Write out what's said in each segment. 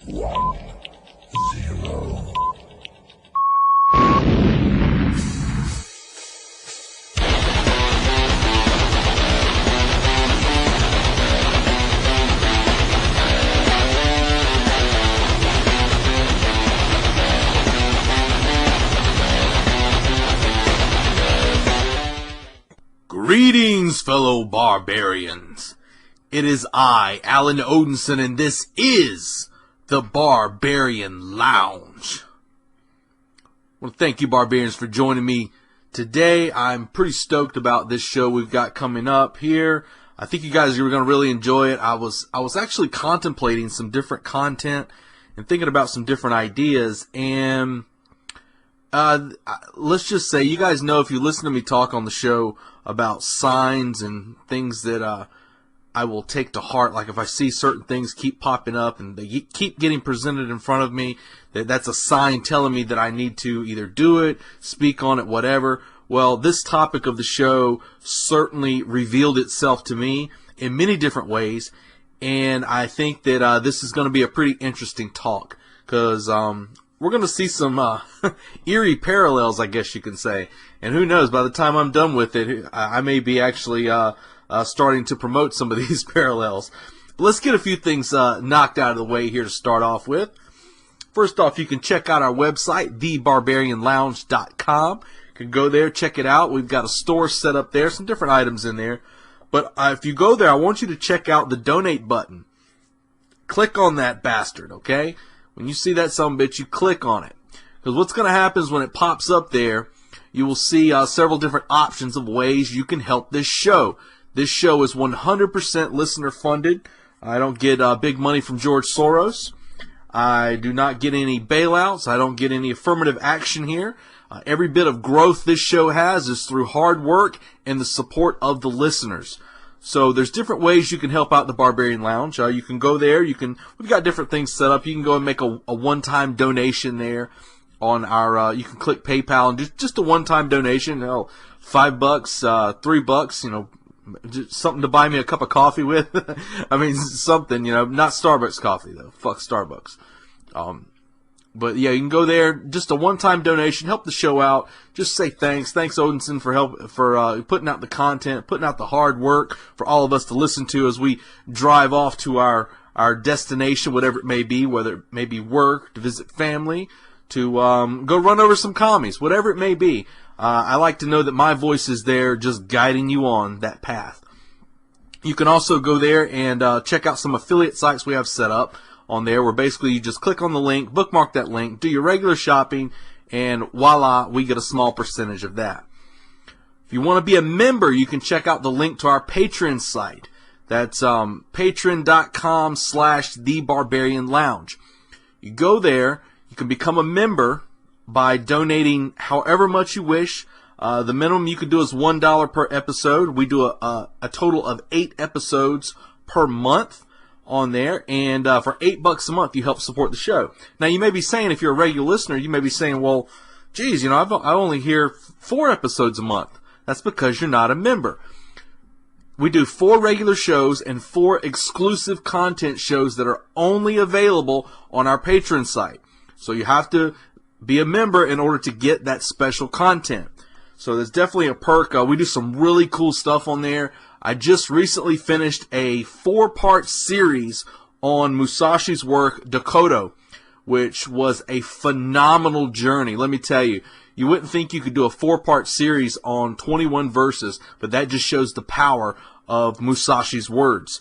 1-0. Greetings, fellow barbarians. It is I, Alan Odinson, and this is the Barbarian Lounge. I want to thank you, barbarians, for joining me today. I'm pretty stoked about this show we've got coming up here. I think you guys are going to really enjoy it. I was actually contemplating some different content and thinking about some different ideas, and let's just say, you guys know, if you listen to me talk on the show about signs and things that I will take to heart, like if I see certain things keep popping up and they keep getting presented in front of me, that's a sign telling me that I need to either do it, speak on it, whatever. Well, this topic of the show certainly revealed itself to me in many different ways, and I think that this is going to be a pretty interesting talk, because we're going to see some eerie parallels, I guess you can say. And who knows, by the time I'm done with it, I may be actually starting to promote some of these parallels. But let's get a few things knocked out of the way here to start off with. First off, you can check out our website, thebarbarianlounge.com. You can go there, check it out. We've got a store set up there, some different items in there. But if you go there, I want you to check out the donate button. Click on that bastard, okay? When you see that sumbitch, you click on it. Because what's going to happen is when it pops up there, you will see several different options of ways you can help this show. This show is 100% listener funded. I don't get big money from George Soros. I do not get any bailouts. I don't get any affirmative action here. Every bit of growth this show has is through hard work and the support of the listeners. So there's different ways you can help out the Barbarian Lounge. You can go there. We've got different things set up. You can go and make a one-time donation there on our. You can click PayPal and just a one-time donation. $5, $3. Just something to buy me a cup of coffee with. I mean, something. Not Starbucks coffee though. Fuck Starbucks. But yeah, you can go there. Just a one-time donation. Help the show out. Just say thanks. Thanks, Odinson, for putting out the content, putting out the hard work for all of us to listen to as we drive off to our destination, whatever it may be, whether it may be work, to visit family, to go run over some commies, whatever it may be. I like to know that my voice is there just guiding you on that path. You can also go there and check out some affiliate sites we have set up on there, where basically you just click on the link, bookmark that link, do your regular shopping, and voila, we get a small percentage of that. If you want to be a member, you can check out the link to our Patreon site. That's patreon.com/thebarbarianlounge. You go there, you can become a member by donating however much you wish. The minimum you can do is $1 per episode. We do a total of 8 episodes per month on there, and for $8 a month, you help support the show. Now, you may be saying, if you're a regular listener, you may be saying, well, geez, I only hear 4 episodes a month. That's because you're not a member. We do 4 regular shows and 4 exclusive content shows that are only available on our Patreon site. So you have to be a member in order to get that special content. So there's definitely a perk. We do some really cool stuff on there. I just recently finished a 4-part series on Musashi's work, Dakoto, which was a phenomenal journey. Let me tell you, you wouldn't think you could do a 4-part series on 21 verses, but that just shows the power of Musashi's words.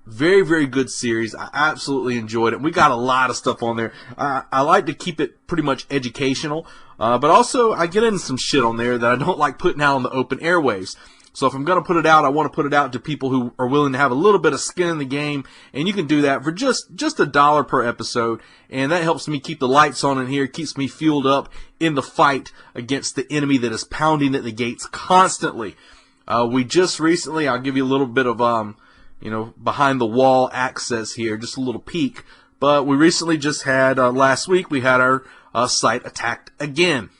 Very, very good series. I absolutely enjoyed it. We got a lot of stuff on there. I like to keep it pretty much educational, but also I get into some shit on there that I don't like putting out on the open airwaves. So if I'm going to put it out, I want to put it out to people who are willing to have a little bit of skin in the game, and you can do that for just $1 per episode, and that helps me keep the lights on in here, keeps me fueled up in the fight against the enemy that is pounding at the gates constantly. We just recently, I'll give you a little bit of behind the wall access here, just a little peek, but we recently just had, last week, we had our site attacked again.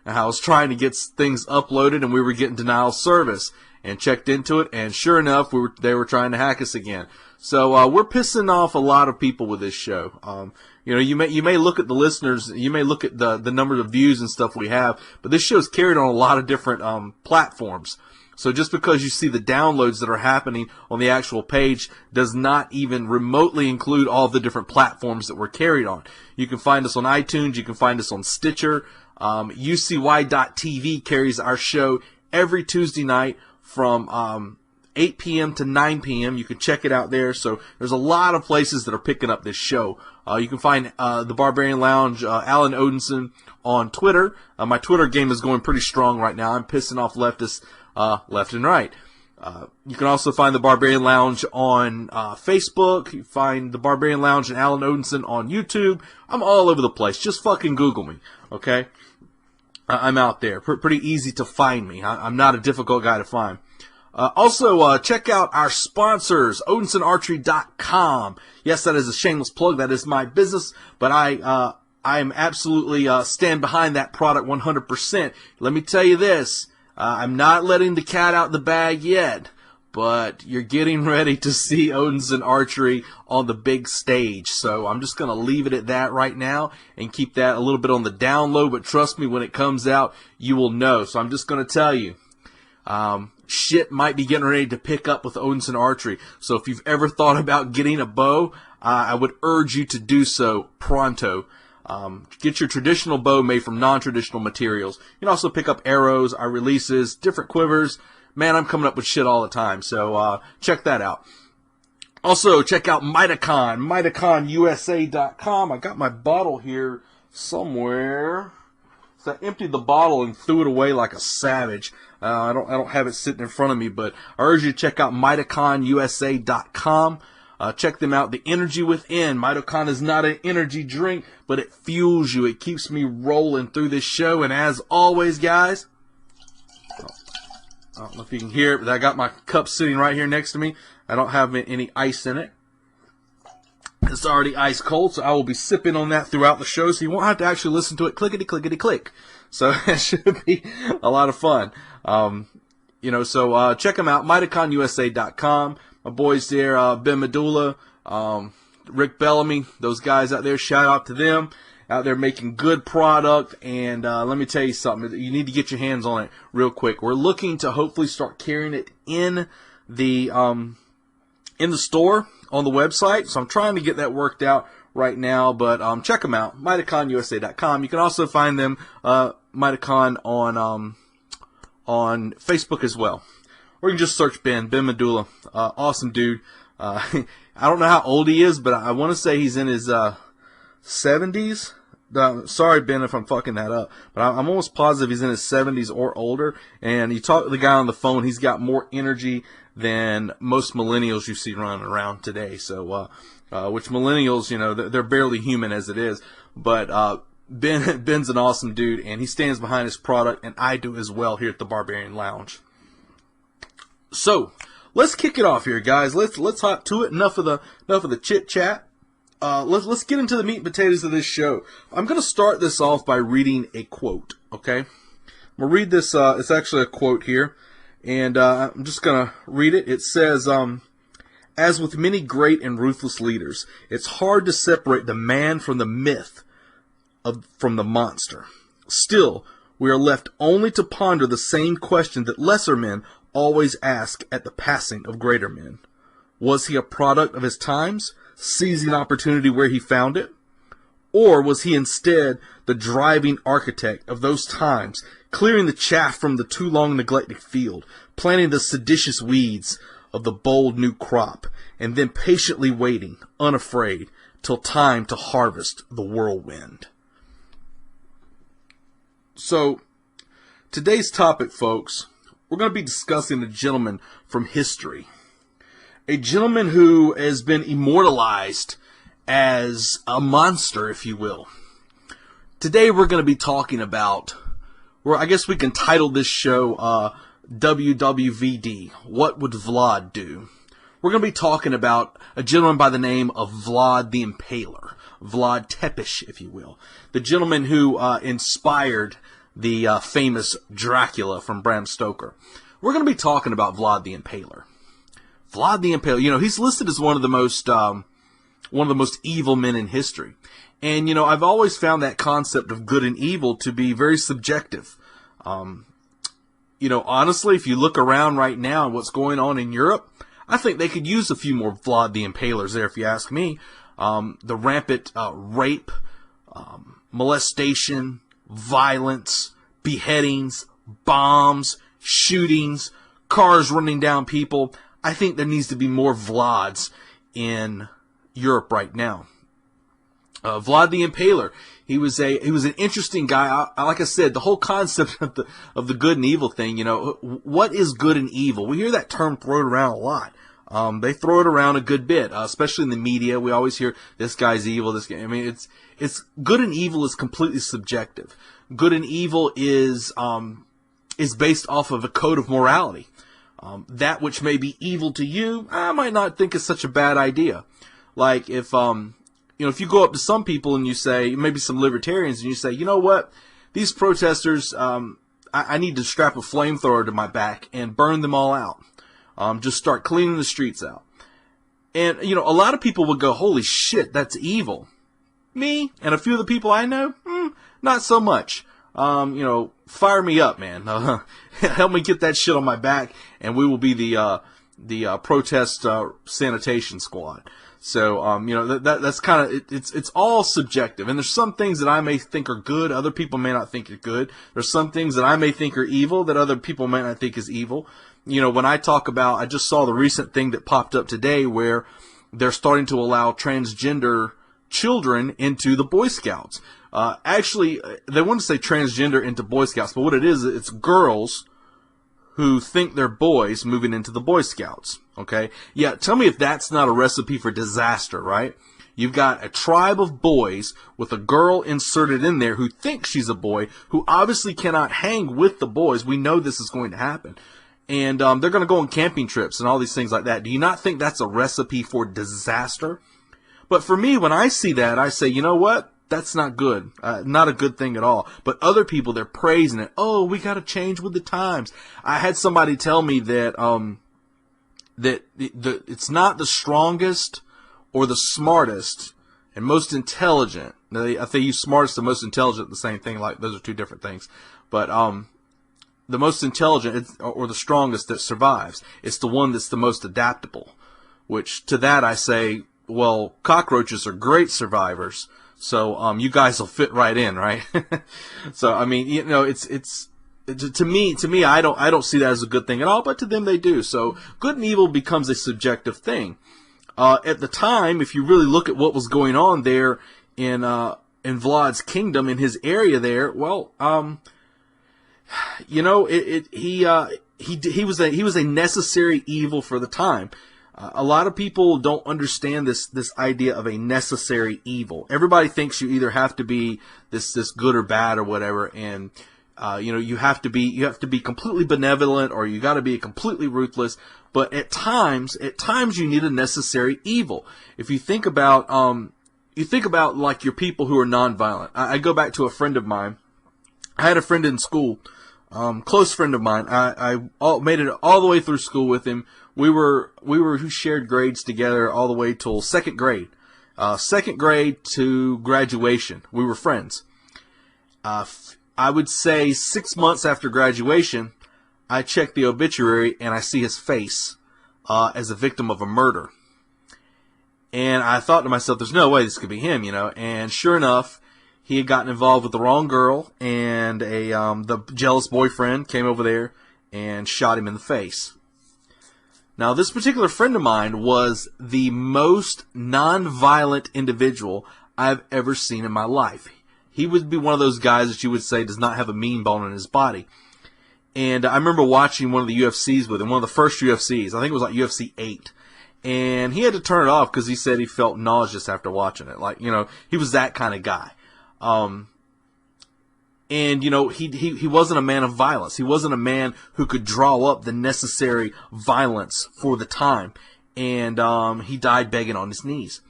I was trying to get things uploaded, and we were getting denial of service, and checked into it, and sure enough, they were trying to hack us again. So we're pissing off a lot of people with this show. You may look at the listeners, you may look at the number of views and stuff we have, but this show's carried on a lot of different platforms. So just because you see the downloads that are happening on the actual page does not even remotely include all the different platforms that we're carried on. You can find us on iTunes, you can find us on Stitcher. UCY.TV carries our show every Tuesday night from 8 p.m. to 9 p.m. You can check it out there. So there's a lot of places that are picking up this show. You can find the Barbarian Lounge, Alan Odinson, on Twitter. My Twitter game is going pretty strong right now. I'm pissing off leftists left and right. You can also find the Barbarian Lounge on Facebook. You find the Barbarian Lounge and Alan Odinson on YouTube. I'm all over the place. Just fucking Google me, okay? I'm out there. Pretty easy to find me. I'm not a difficult guy to find. Also, check out our sponsors, OdinsonArchery.com. Yes, that is a shameless plug. That is my business, but I am absolutely stand behind that product 100%. Let me tell you this. I'm not letting the cat out the bag yet, but you're getting ready to see Odinson Archery on the big stage. So I'm just going to leave it at that right now and keep that a little bit on the down low, but trust me, when it comes out, you will know. So I'm just going to tell you, shit might be getting ready to pick up with Odinson Archery. So if you've ever thought about getting a bow, I would urge you to do so pronto. Get your traditional bow made from non-traditional materials. You can also pick up arrows, our releases, different quivers. Man, I'm coming up with shit all the time, so check that out. Also, check out Mitacon, MitaconUSA.com. I got my bottle here somewhere. So I emptied the bottle and threw it away like a savage. I don't have it sitting in front of me, but I urge you to check out MitaconUSA.com. Check them out. The energy within. Mitacon is not an energy drink, but it fuels you. It keeps me rolling through this show. And as always, guys, I don't know if you can hear it, but I got my cup sitting right here next to me. I don't have any ice in it. It's already ice cold, so I will be sipping on that throughout the show, so you won't have to actually listen to it clickety-clickety-click. So it should be a lot of fun. So check them out, MitaconUSA.com. My boys there, Ben Medulla, Rick Bellamy, those guys out there, shout out to them. Out there making good product, and let me tell you something. You need to get your hands on it real quick. We're looking to hopefully start carrying it in the store on the website, so I'm trying to get that worked out right now, but check them out, MitaconUSA.com. You can also find them, Mitacon, on Facebook as well. Or you can just search Ben Medulla. Awesome dude. I don't know how old he is, but I want to say he's in his 70s. Sorry, Ben, if I'm fucking that up. But I'm almost positive he's in his 70s or older. And you talk to the guy on the phone, he's got more energy than most millennials you see running around today. So, which millennials, they're barely human as it is. But Ben's an awesome dude, and he stands behind his product, and I do as well here at the Barbarian Lounge. So, let's kick it off here, guys. Let's hop to it. Enough of the chit chat. Let's get into the meat and potatoes of this show. I'm going to start this off by reading a quote. Okay, I'm gonna read this. It's actually a quote here, and I'm just gonna read it. It says, "As with many great and ruthless leaders, it's hard to separate the man from the myth, from the monster. Still, we are left only to ponder the same question that lesser men always ask at the passing of greater men. Was he a product of his times, seizing opportunity where he found it? Or was he instead the driving architect of those times, clearing the chaff from the too long neglected field, planting the seditious weeds of the bold new crop, and then patiently waiting, unafraid, till time to harvest the whirlwind?" So, today's topic, folks, we're going to be discussing a gentleman from history. A gentleman who has been immortalized as a monster, if you will. Today we're going to be talking about, I guess we can title this show WWVD, What Would Vlad Do? We're going to be talking about a gentleman by the name of Vlad the Impaler. Vlad Tepes, if you will. The gentleman who inspired the famous Dracula from Bram Stoker. We're going to be talking about Vlad the Impaler. Vlad the Impaler, you know, he's listed as one of the most evil men in history. And, you know, I've always found that concept of good and evil to be very subjective. You know, honestly, if you look around right now and what's going on in Europe, I think they could use a few more Vlad the Impalers there, if you ask me. The rampant rape, molestation, violence, beheadings, bombs, shootings, cars running down people. I think there needs to be more Vlads in Europe right now. Vlad the Impaler, he was an interesting guy. Like I said, the whole concept of the good and evil thing, you know, what is good and evil? We hear that term thrown around a lot. They throw it around a good bit, especially in the media. We always hear this guy's evil. This guy. I mean, it's good and evil is completely subjective. Good and evil is based off of a code of morality. That which may be evil to you, I might not think is such a bad idea. Like if you know, if you go up to some people and you say, maybe some libertarians, and you say, you know what, these protesters, I need to strap a flamethrower to my back and burn them all out. Just start cleaning the streets out. And, you know, a lot of people would go, holy shit, that's evil. Me and a few of the people I know, not so much. You know, fire me up, man. Help me get that shit on my back, and we will be the protest sanitation squad. So, you know, that's kind of, it's all subjective. And there's some things that I may think are good, other people may not think are good. There's some things that I may think are evil that other people may not think is evil. You know, when I talk about, I just saw the recent thing that popped up today where they're starting to allow transgender children into the Boy Scouts. Actually, they want to say transgender into Boy Scouts, but what it is, it's girls who think they're boys moving into the Boy Scouts. Okay? Yeah, tell me if that's not a recipe for disaster, right? You've got a tribe of boys with a girl inserted in there who thinks she's a boy, who obviously cannot hang with the boys. We know this is going to happen. And they're going to go on camping trips and all these things like that. Do you not think that's a recipe for disaster? But for me, when I see that, I say, you know what? That's not good. Not a good thing at all. But other people, they're praising it. Oh, we got to change with the times. I had somebody tell me that it's not the strongest or the smartest and most intelligent. I think you smartest and most intelligent, the same thing. Like those are two different things. But the most intelligent or the strongest that survives. It's the one that's the most adaptable. Which to that I say, well, cockroaches are great survivors. So you guys will fit right in, right? So I mean, you know, it's to me I don't see that as a good thing at all, but to them they do. So good and evil becomes a subjective thing. At the time, if you really look at what was going on there in Vlad's kingdom, in his area there, well, you know, he was a necessary evil for the time. A lot of people don't understand this idea of a necessary evil. Everybody thinks you either have to be this good or bad or whatever, and you know, you have to be completely benevolent or you got to be completely ruthless. But at times you need a necessary evil. If you think about like your people who are nonviolent. I go back to a friend of mine. I had a friend in school, close friend of mine. I made it all the way through school with him. We shared grades together all the way till second grade. Second grade to graduation. We were friends. I would say 6 months after graduation, I check the obituary and I see his face, as a victim of a murder. And I thought to myself, there's no way this could be him, you know. And sure enough, he had gotten involved with the wrong girl, and the jealous boyfriend came over there and shot him in the face. Now, this particular friend of mine was the most non-violent individual I've ever seen in my life. He would be one of those guys that you would say does not have a mean bone in his body. And I remember watching one of the UFCs with him, one of the first UFCs. I think it was like UFC 8. And he had to turn it off because he said he felt nauseous after watching it. Like, you know, he was that kind of guy. And, you know, he wasn't a man of violence. He wasn't a man who could draw up the necessary violence for the time. And he died begging on his knees.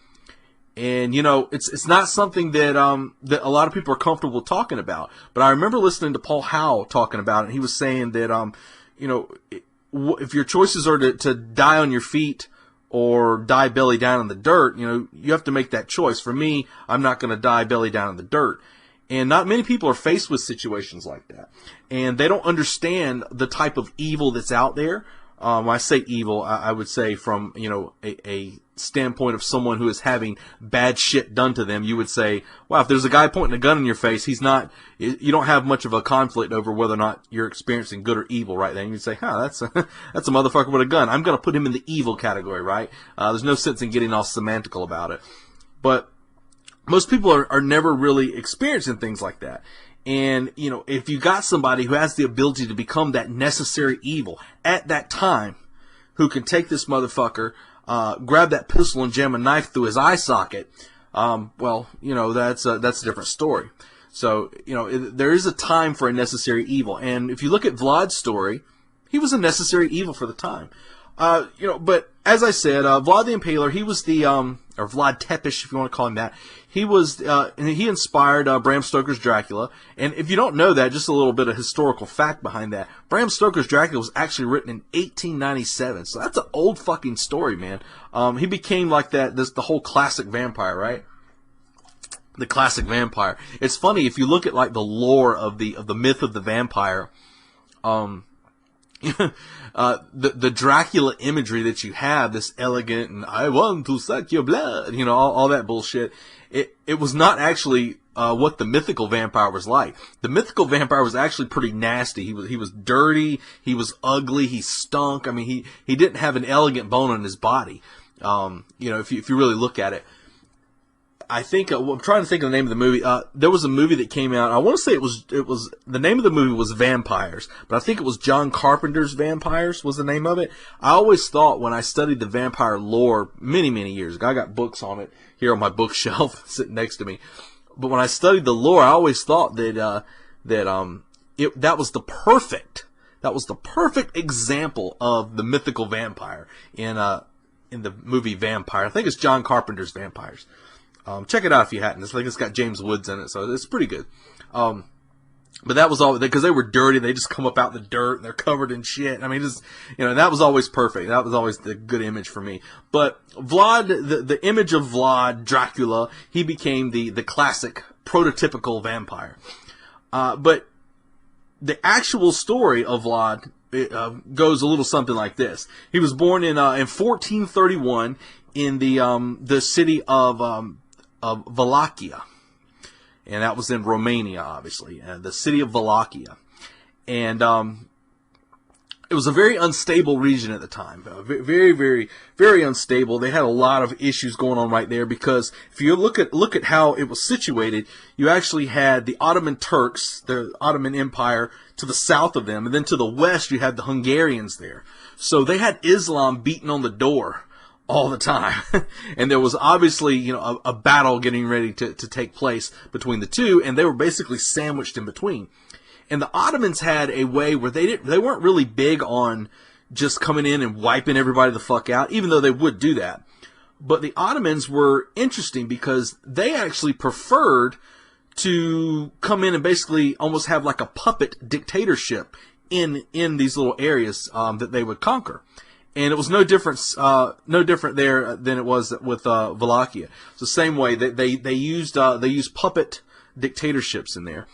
And, you know, it's not something that that a lot of people are comfortable talking about. But I remember listening to Paul Howe talking about it. And he was saying that, you know, if your choices are to die on your feet or die belly down in the dirt, you have to make that choice. For me, I'm not going to die belly down in the dirt. And not many people are faced with situations like that. And they don't understand the type of evil that's out there. When I say evil, I would say from, a standpoint of someone who is having bad shit done to them. You would say, wow, if there's a guy pointing a gun in your face, you don't have much of a conflict over whether or not you're experiencing good or evil right then. You'd say, that's a motherfucker with a gun. I'm going to put him in the evil category, right? There's no sense in getting all semantical about it. But most people are never really experiencing things like that. And, if you got somebody who has the ability to become that necessary evil at that time, who can take this motherfucker, grab that pistol and jam a knife through his eye socket, that's a different story. So, there is a time for a necessary evil. And if you look at Vlad's story, he was a necessary evil for the time. But as I said, Vlad the Impaler, he was the, or Vlad Tepes, if you want to call him that. He was, and he inspired Bram Stoker's Dracula. And if you don't know that, just a little bit of historical fact behind that. Bram Stoker's Dracula was actually written in 1897. So that's an old fucking story, man. He became like that, the whole classic vampire, right? The classic vampire. It's funny, if you look at like the lore of the myth of the vampire, the Dracula imagery that you have, this elegant and I want to suck your blood, all that bullshit. It was not actually what the mythical vampire was like. The mythical vampire was actually pretty nasty. He was dirty. He was ugly. He stunk. I mean, he didn't have an elegant bone in his body. If you really look at it. I think I'm trying to think of the name of the movie. There was a movie that came out. I want to say it was the name of the movie was Vampires, but I think it was John Carpenter's Vampires was the name of it. I always thought when I studied the vampire lore many years ago, I got books on it here on my bookshelf sitting next to me. But when I studied the lore, I always thought that that was the perfect example of the mythical vampire in the movie Vampire. I think it's John Carpenter's Vampires. Check it out if you hadn't. It's got James Woods in it, so it's pretty good. But that was all, because they were dirty, they just come up out in the dirt, and they're covered in shit. I mean, that was always perfect. That was always the good image for me. But Vlad, the image of Vlad, Dracula, he became the classic, prototypical vampire. But the actual story of Vlad, goes a little something like this. He was born in 1431 in the city of Wallachia. And that was in Romania, obviously. The city of Wallachia. And it was a very unstable region at the time. Very, very, very unstable. They had a lot of issues going on right there, because if you look at how it was situated, you actually had the Ottoman Turks, the Ottoman Empire, to the south of them. And then to the west, you had the Hungarians there. So they had Islam beating on the door all the time. And there was obviously, a battle getting ready to take place between the two, and they were basically sandwiched in between. And the Ottomans had a way where they weren't really big on just coming in and wiping everybody the fuck out, even though they would do that. But the Ottomans were interesting because they actually preferred to come in and basically almost have like a puppet dictatorship in these little areas that they would conquer. And it was no different there than it was with Wallachia. It's the same way that they used puppet dictatorships in there.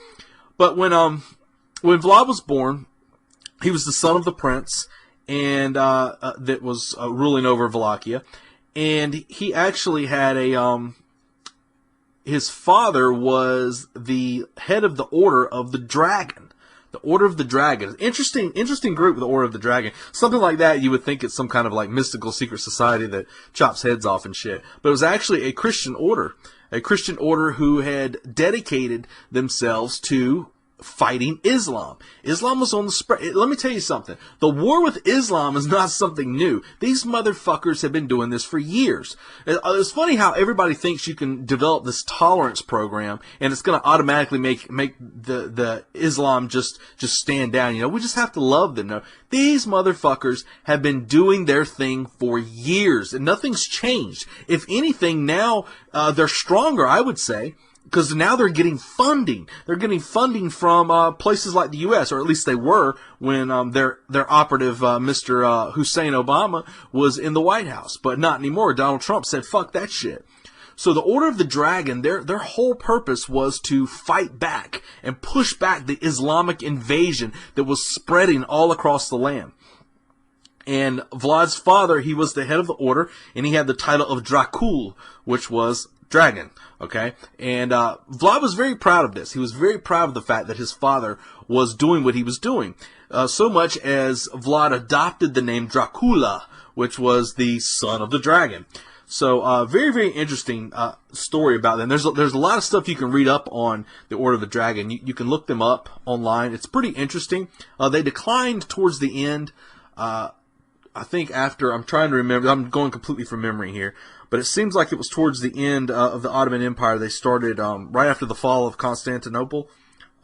But when Vlad was born, he was the son of the prince, and that was ruling over Wallachia, and he actually had his father was the head of the Order of the Dragon. The Order of the Dragon. Interesting group, the Order of the Dragon. Something like that, you would think it's some kind of like mystical secret society that chops heads off and shit. But it was actually a Christian order. A Christian order who had dedicated themselves to fighting Islam. Islam was on the spread. Let me tell you something. The war with Islam is not something new. These motherfuckers have been doing this for years. It's funny how everybody thinks you can develop this tolerance program and it's going to automatically make the Islam just stand down. We just have to love them. No, these motherfuckers have been doing their thing for years and nothing's changed. If anything, now they're stronger, I would say, because now they're getting funding. They're getting funding from places like the U.S., or at least they were when their operative, Mr. Hussein Obama, was in the White House. But not anymore. Donald Trump said, fuck that shit. So the Order of the Dragon, their whole purpose was to fight back and push back the Islamic invasion that was spreading all across the land. And Vlad's father, he was the head of the order, and he had the title of Dracul, which was dragon, okay? And Vlad was very proud of this. He was very proud of the fact that his father was doing what he was doing. So much as Vlad adopted the name Dracula, which was the son of the dragon. So, very, very interesting story about them. There's a lot of stuff you can read up on the Order of the Dragon. You can look them up online. It's pretty interesting. They declined towards the end. I think after, I'm trying to remember, I'm going completely from memory here, but it seems like it was towards the end of the Ottoman Empire. They started right after the fall of Constantinople.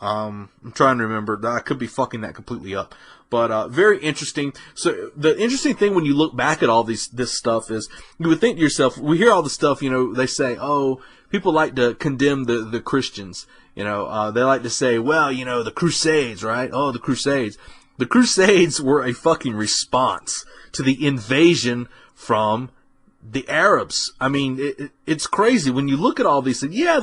I'm trying to remember. I could be fucking that completely up. But very interesting. So the interesting thing when you look back at all this stuff is you would think to yourself, we hear all the stuff, you know, they say, oh, people like to condemn the Christians. You know, they like to say, well, you know, the Crusades, right? Oh, the Crusades. The Crusades were a fucking response to the invasion from the Arabs. I mean, it's crazy when you look at all these things. Yeah,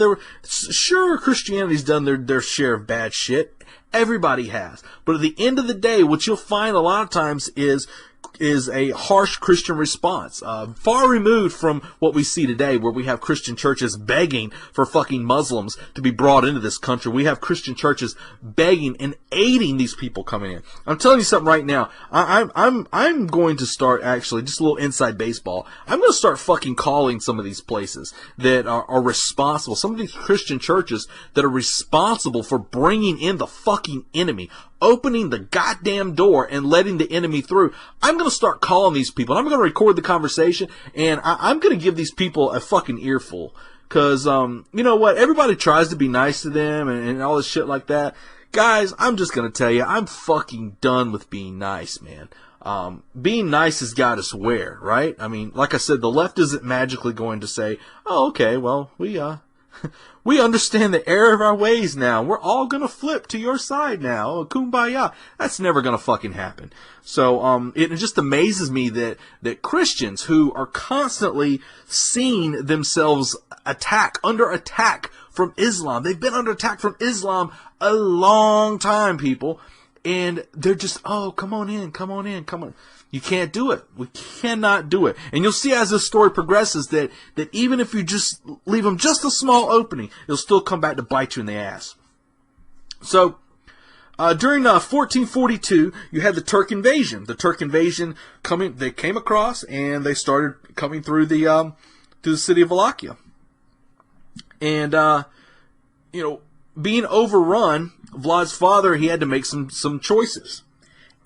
sure, Christianity's done their share of bad shit. Everybody has. But at the end of the day, what you'll find a lot of times is a harsh Christian response. Far removed from what we see today, where we have Christian churches begging for fucking Muslims to be brought into this country. We have Christian churches begging and aiding these people coming in. I'm telling you something right now. I'm going to start, actually, just a little inside baseball. I'm going to start fucking calling some of these places that are responsible, some of these Christian churches that are responsible for bringing in the fucking enemy, opening the goddamn door and letting the enemy through. I'm going to start calling these people. I'm going to record the conversation, and I'm going to give these people a fucking earful. Because, you know what? Everybody tries to be nice to them and all this shit like that. Guys, I'm just going to tell you, I'm fucking done with being nice, man. Being nice has got us where, right? I mean, like I said, the left isn't magically going to say, oh, okay, well, we understand the error of our ways now. We're all gonna flip to your side now. Oh, kumbaya. That's never gonna fucking happen. So, it just amazes me that Christians who are constantly seeing themselves under attack from Islam. They've been under attack from Islam a long time, people. And they're just, oh, come on in. You can't do it. We cannot do it. And you'll see as this story progresses that even if you just leave them just a small opening, it'll still come back to bite you in the ass. So, during 1442, you had the Turk invasion. The Turk invasion they came across and they started coming through the city of Wallachia. And, you know, being overrun, Vlad's father, he had to make some choices.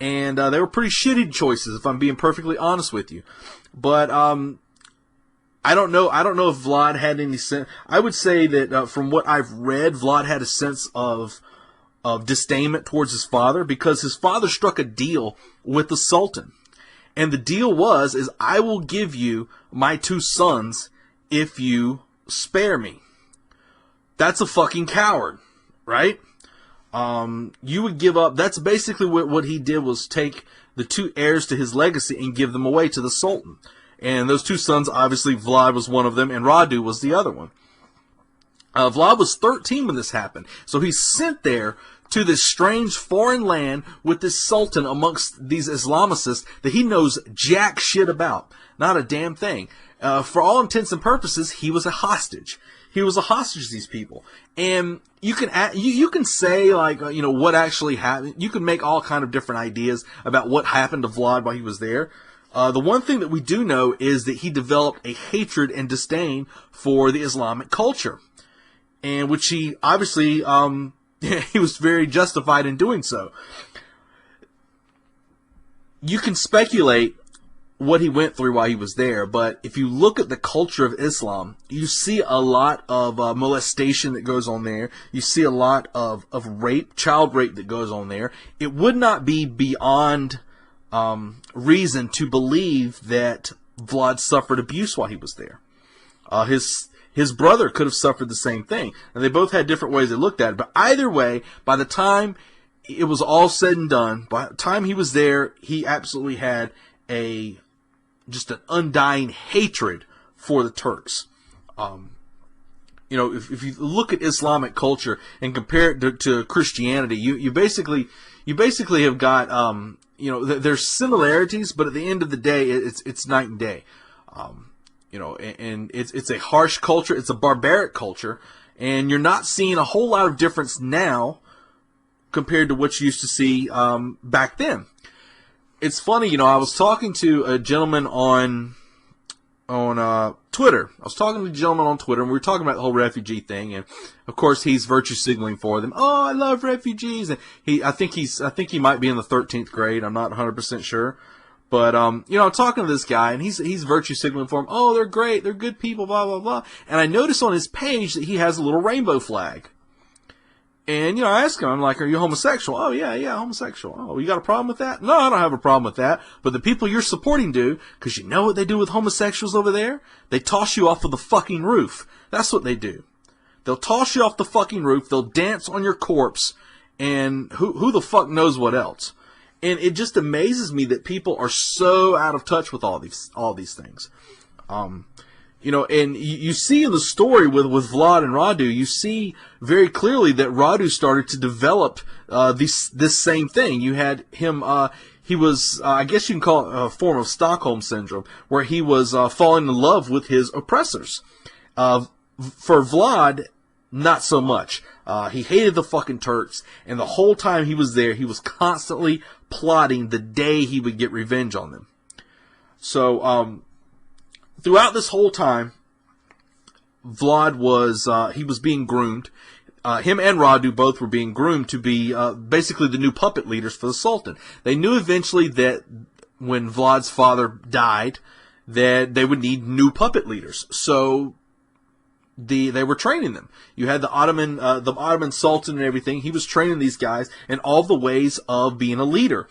And they were pretty shitty choices, if I'm being perfectly honest with you. But I don't know if Vlad had any sense. I would say that from what I've read, Vlad had a sense of disdainment towards his father, because his father struck a deal with the Sultan. And the deal is I will give you my 2 sons if you spare me. That's a fucking coward, right? You would give up. That's basically what he did, was take the 2 heirs to his legacy and give them away to the Sultan. And those 2 sons, obviously, Vlad was one of them, and Radu was the other one. Vlad was 13 when this happened. So he's sent there to this strange foreign land with this Sultan amongst these Islamicists that he knows jack shit about. Not a damn thing. For all intents and purposes, he was a hostage. He was a hostage to these people. And you can say, like, you know, what actually happened. You can make all kind of different ideas about what happened to Vlad while he was there. The one thing that we do know is that he developed a hatred and disdain for the Islamic culture. And which he, obviously, he was very justified in doing so. You can speculate what he went through while he was there, but if you look at the culture of Islam, you see a lot of molestation that goes on there. You see a lot of rape, child rape that goes on there. It would not be beyond reason to believe that Vlad suffered abuse while he was there. His brother could have suffered the same thing. And they both had different ways they looked at it. But either way, by the time it was all said and done, by the time he was there, he absolutely had just an undying hatred for the Turks. If you look at Islamic culture and compare it to Christianity, you basically have got, there's similarities, but at the end of the day, it's night and day. And it's a harsh culture. It's a barbaric culture, and you're not seeing a whole lot of difference now compared to what you used to see back then. It's funny, I was talking to a gentleman on Twitter. I was talking to a gentleman on Twitter, and we were talking about the whole refugee thing, and of course he's virtue signaling for them. Oh, I love refugees, and I think he might be in the 13th grade. I'm not 100% sure. But, I'm talking to this guy, and he's virtue signaling for him. Oh, they're great. They're good people, blah, blah, blah. And I noticed on his page that he has a little rainbow flag. And, I asked him, I'm like, are you homosexual? Oh, yeah, homosexual. Oh, you got a problem with that? No, I don't have a problem with that. But the people you're supporting do, because you know what they do with homosexuals over there? They toss you off of the fucking roof. That's what they do. They'll toss you off the fucking roof. They'll dance on your corpse. And who the fuck knows what else? And it just amazes me that people are so out of touch with all these things. And you see in the story with Vlad and Radu, you see very clearly that Radu started to develop this same thing. You had him, he was, I guess you can call it a form of Stockholm Syndrome, where he was falling in love with his oppressors. For Vlad, not so much. He hated the fucking Turks, and the whole time he was there, he was constantly plotting the day he would get revenge on them. So, throughout this whole time, Vlad was being groomed. Him and Radu both were being groomed to be basically the new puppet leaders for the Sultan. They knew eventually that when Vlad's father died, that they would need new puppet leaders. So they were training them. You had the Ottoman Sultan and everything. He was training these guys in all the ways of being a leader.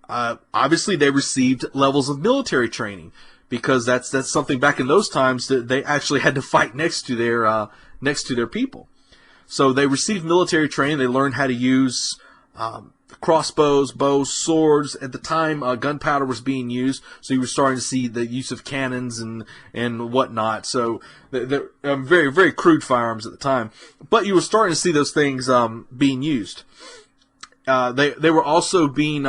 Obviously, they received levels of military training, because that's something back in those times that they actually had to fight next to their people. So they received military training. They learned how to use crossbows, bows, swords. At the time, gunpowder was being used, so you were starting to see the use of cannons and whatnot. So they're very, very crude firearms at the time, but you were starting to see those things being used. They were also being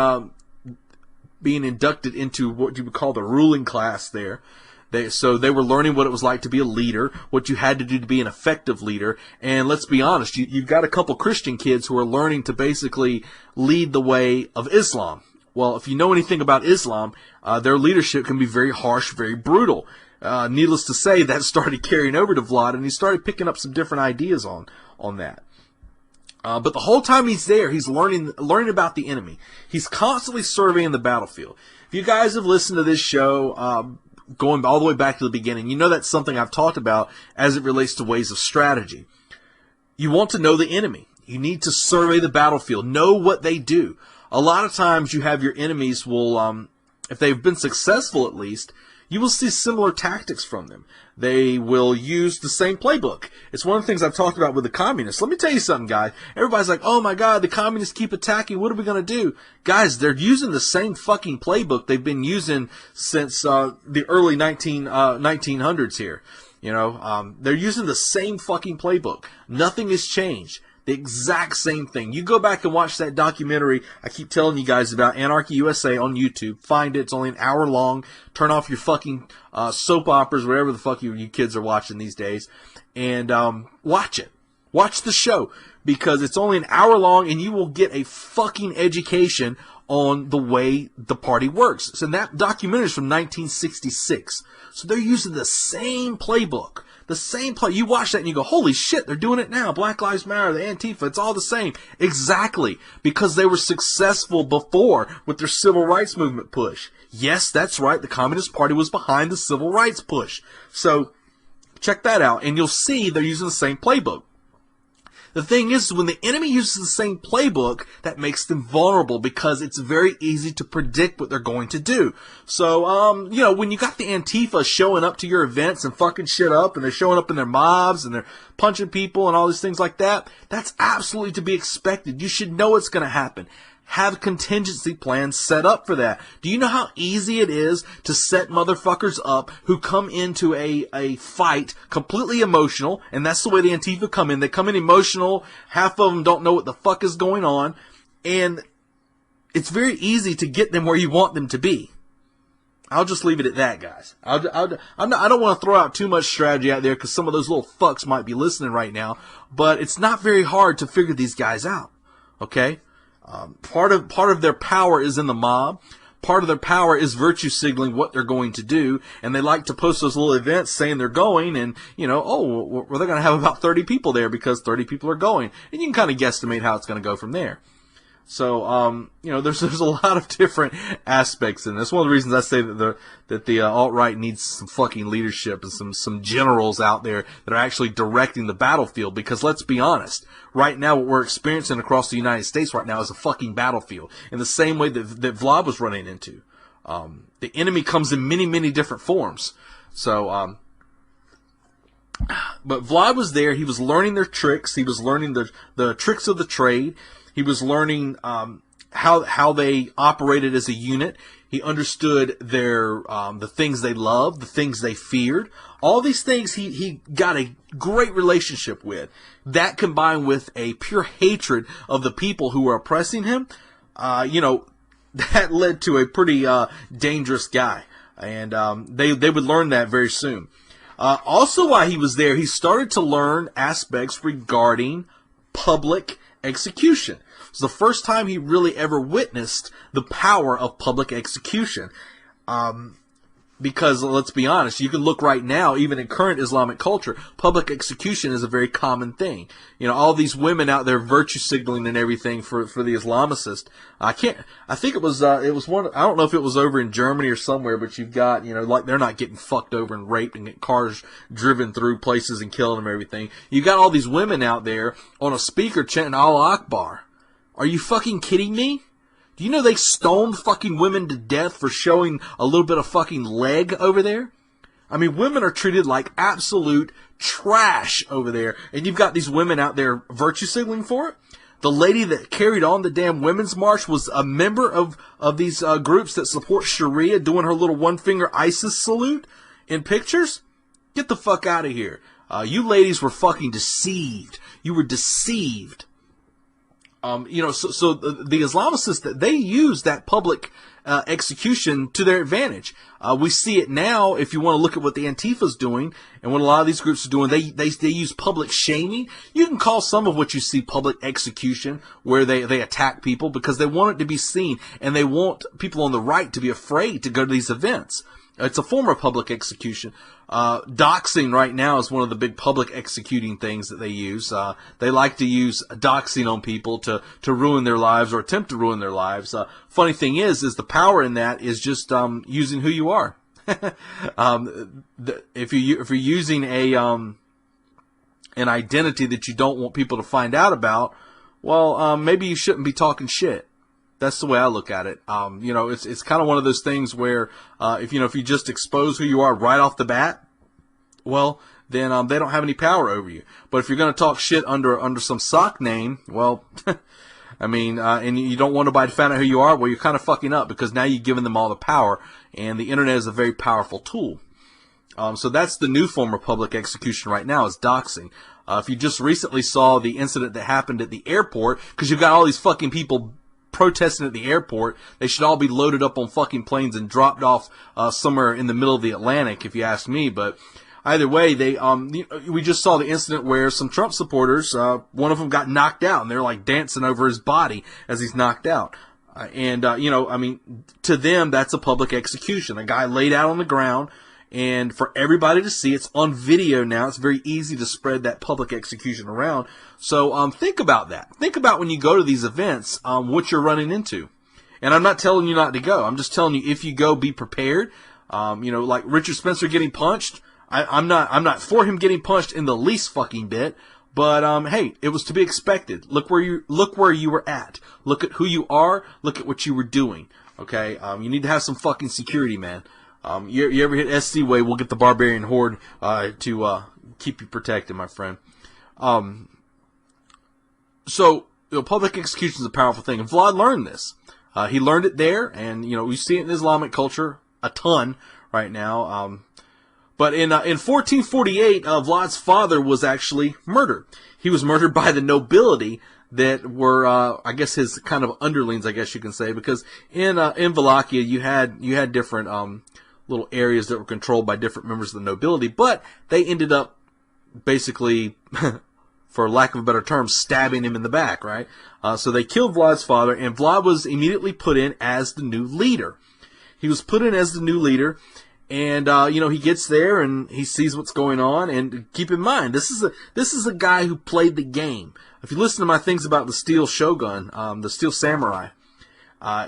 inducted into what you would call the ruling class there. So they were learning what it was like to be a leader, what you had to do to be an effective leader. And let's be honest, you've got a couple Christian kids who are learning to basically lead the way of Islam. Well, if you know anything about Islam, their leadership can be very harsh, very brutal. Needless to say, that started carrying over to Vlad, and he started picking up some different ideas on that. But the whole time he's there, he's learning about the enemy. He's constantly surveying the battlefield. If you guys have listened to this show, going all the way back to the beginning, you know that's something I've talked about as it relates to ways of strategy. You want to know the enemy. You need to survey the battlefield, know what they do. A lot of times you have your enemies will, if they've been successful at least, you will see similar tactics from them. They will use the same playbook. It's one of the things I've talked about with the communists. Let me tell you something, guys. Everybody's like, oh my God, the communists keep attacking. What are we going to do? Guys, they're using the same fucking playbook they've been using since the early 1900s here. They're using the same fucking playbook. Nothing has changed. The exact same thing. You go back and watch that documentary I keep telling you guys about, Anarchy USA, on YouTube. Find it. It's only an hour long. Turn off your fucking soap operas, whatever the fuck you kids are watching these days, and watch it. Watch the show, because it's only an hour long, and you will get a fucking education on the way the party works. So that documentary is from 1966. So they're using the same playbook. The same play. You watch that and you go, holy shit, they're doing it now. Black Lives Matter, the Antifa, it's all the same. Exactly. Because they were successful before with their civil rights movement push. Yes, that's right. The Communist Party was behind the civil rights push. So check that out, and you'll see they're using the same playbook. The thing is, when the enemy uses the same playbook, that makes them vulnerable because it's very easy to predict what they're going to do. So, you know, when you got the Antifa showing up to your events and fucking shit up, and they're showing up in their mobs, and they're punching people and all these things like that, that's absolutely to be expected. You should know it's going to happen. Have contingency plans set up for that. Do you know how easy it is to set motherfuckers up who come into a fight completely emotional, and that's the way the Antifa come in. They come in emotional, half of them don't know what the fuck is going on, and it's very easy to get them where you want them to be. I'll just leave it at that, guys. I don't want to throw out too much strategy out there because some of those little fucks might be listening right now, but it's not very hard to figure these guys out, okay? Part of their power is in the mob. Part of their power is virtue signaling what they're going to do, and they like to post those little events saying they're going, and, you know, oh, well, they're going to have about 30 people there because 30 people are going, and you can kind of guesstimate how it's going to go from there. So, you know, there's a lot of different aspects in this. One of the reasons I say that the alt-right needs some fucking leadership and some generals out there that are actually directing the battlefield, because let's be honest, right now what we're experiencing across the United States right now is a fucking battlefield in the same way that Vlad was running into. The enemy comes in many, many different forms. So, but Vlad was there. He was learning their tricks. He was learning the tricks of the trade. He was learning how they operated as a unit. He understood their the things they loved, the things they feared. All these things he got a great relationship with. That combined with a pure hatred of the people who were oppressing him, you know, that led to a pretty dangerous guy. And they would learn that very soon. Also, while he was there, he started to learn aspects regarding public execution. It was the first time he really ever witnessed the power of public execution. Because, let's be honest, you can look right now, even in current Islamic culture, public execution is a very common thing. You know, all these women out there virtue signaling and everything for the Islamicist. I think it was one, I don't know if it was over in Germany or somewhere, but you've got, you know, like they're not getting fucked over and raped and getting cars driven through places and killing them and everything. You got all these women out there on a speaker chanting Allah Akbar. Are you fucking kidding me? Do you know they stoned fucking women to death for showing a little bit of fucking leg over there? I mean, women are treated like absolute trash over there, and you've got these women out there virtue signaling for it. The lady that carried on the damn women's march was a member of these groups that support Sharia, doing her little one-finger ISIS salute in pictures. Get the fuck out of here. You ladies were fucking deceived. You were deceived. You know, so the Islamicists, they use that public execution to their advantage. We see it now. If you want to look at what the Antifa's doing and what a lot of these groups are doing, they use public shaming. You can call some of what you see public execution, where they attack people because they want it to be seen, and they want people on the right to be afraid to go to these events. It's a form of public execution. Doxing right now is one of the big public executing things that they use. They like to use doxing on people to ruin their lives or attempt to ruin their lives. Funny thing is the power in that is just using who you are. If you're using an identity that you don't want people to find out about, well, maybe you shouldn't be talking shit. That's the way I look at it. You know, it's kind of one of those things where, if you just expose who you are right off the bat, well, then, they don't have any power over you. But if you're going to talk shit under some sock name, well, I mean, and you don't want nobody to find out who you are, well, you're kind of fucking up, because now you've given them all the power, and the internet is a very powerful tool. So that's the new form of public execution right now, is doxing. If you just recently saw the incident that happened at the airport, because you've got all these fucking people protesting at the airport, they should all be loaded up on fucking planes and dropped off somewhere in the middle of the Atlantic, if you ask me. But either way, we just saw the incident where some Trump supporters, one of them got knocked out, and they're like dancing over his body as he's knocked out. I mean, to them, that's a public execution. A guy laid out on the ground, and for everybody to see, it's on video now. It's very easy to spread that public execution around. So think about that. Think about when you go to these events, what you're running into. And I'm not telling you not to go. I'm just telling you, if you go, be prepared. Like Richard Spencer getting punched. I'm not for him getting punched in the least fucking bit. But hey, it was to be expected. Look where you were at. Look at who you are. Look at what you were doing. Okay, you need to have some fucking security, man. You ever hit SC Way? We'll get the Barbarian Horde to keep you protected, my friend. So public execution is a powerful thing, and Vlad learned this. He learned it there, and we see it in Islamic culture a ton right now. But in 1448, Vlad's father was actually murdered. He was murdered by the nobility that were, I guess, his kind of underlings, I guess you can say, because in Wallachia you had different little areas that were controlled by different members of the nobility, but they ended up basically, for lack of a better term, stabbing him in the back, right? So they killed Vlad's father, and Vlad was immediately put in as the new leader. He was put in as the new leader. And, he gets there and he sees what's going on. And keep in mind, this is a guy who played the game. If you listen to my things about the Steel Shogun, the Steel Samurai,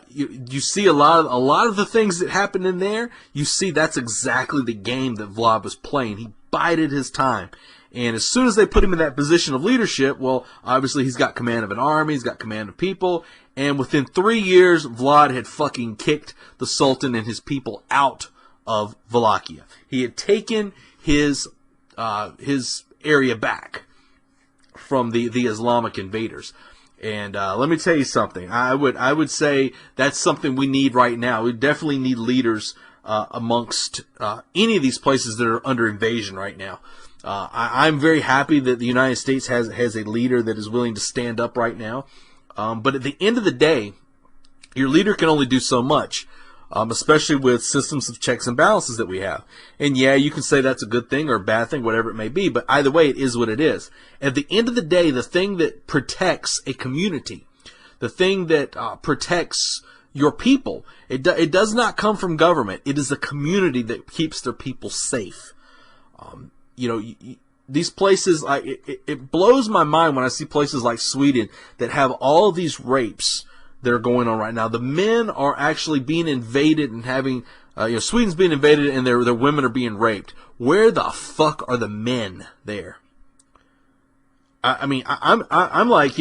you see a lot of the things that happened in there. You see that's exactly the game that Vlad was playing. He bided his time. And as soon as they put him in that position of leadership, well, obviously he's got command of an army, he's got command of people. And within 3 years, Vlad had fucking kicked the Sultan and his people out of Wallachia. He had taken his area back from the Islamic invaders. And let me tell you something. I would say that's something we need right now. We definitely need leaders amongst any of these places that are under invasion right now. I'm very happy that the United States has a leader that is willing to stand up right now. But at the end of the day, your leader can only do so much. Especially with systems of checks and balances that we have. And yeah, you can say that's a good thing or a bad thing, whatever it may be, but either way, it is what it is. At the end of the day, the thing that protects a community, the thing that protects your people, it does not come from government. It is the community that keeps their people safe. These places, it blows my mind when I see places like Sweden that have all of these rapes that are going on right now. The men are actually being invaded and having, Sweden's being invaded and their women are being raped. Where the fuck are the men there? I'm like,